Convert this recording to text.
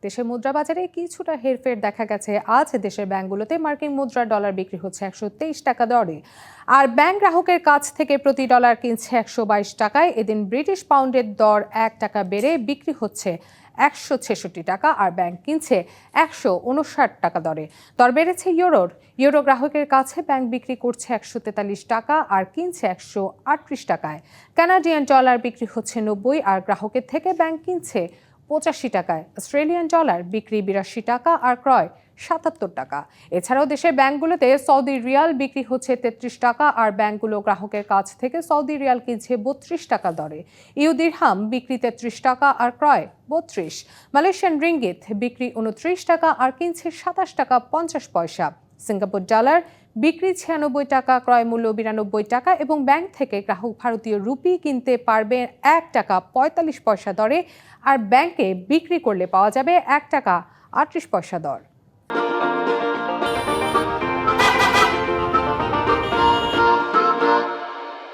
দেশের মুদ্রা বাজারে কিছুটা হেরফের দেখা গেছে। আজ দেশের ব্যাংকগুলোতে মার্কিন মুদ্রা ডলার বিক্রি হচ্ছে 123 টাকা দরে, আর ব্যাংক গ্রাহকের কাছ থেকে প্রতি ডলার কিনছে 122 টাকায়। এদিন ব্রিটিশ পাউন্ডের দর 1 টাকা বেড়ে বিক্রি হচ্ছে 166 টাকা, আর ব্যাংক কিনছে 159 টাকা দরে। দর বেড়েছে ইউরোর। ইউরো গ্রাহকের কাছে ব্যাংক বিক্রি করছে 143 টাকা আর কিনছে 138 টাকায়। কানাডিয়ান ডলার বিক্রি হচ্ছে 90, আর গ্রাহকের থেকে ব্যাংক কিনছে 85 টাকায়। অস্ট্রেলিয়ান ডলার বিক্রি 82 টাকা আর ক্রয় 77 টাকা। এছাড়াও দেশের ব্যাংকগুলোতে সৌদি রিয়াল বিক্রি হচ্ছে 33 টাকা, আর ব্যাংকগুলো গ্রাহকের কাছ থেকে সৌদি রিয়াল কিনছে 32 টাকা দরে। ইউ দিরহাম বিক্রি 33 টাকা আর ক্রয় 32। মালয়েশিয়ান রিঙ্গিত বিক্রি 29 টাকা আর কিনছে 27 টাকা 50 পয়সা। সিঙ্গাপুর ডলার বিক্রি 96 টাকা, ক্রয় মূল্য 92 টাকা, এবং ব্যাংক থেকে গ্রাহক ভারতীয় রুপি কিনতে পারবে 1 টাকা 45 পয়সা দরে, আর ব্যাংকে বিক্রি করলে পাওয়া যাবে 1 টাকা 38 পয়সা দর।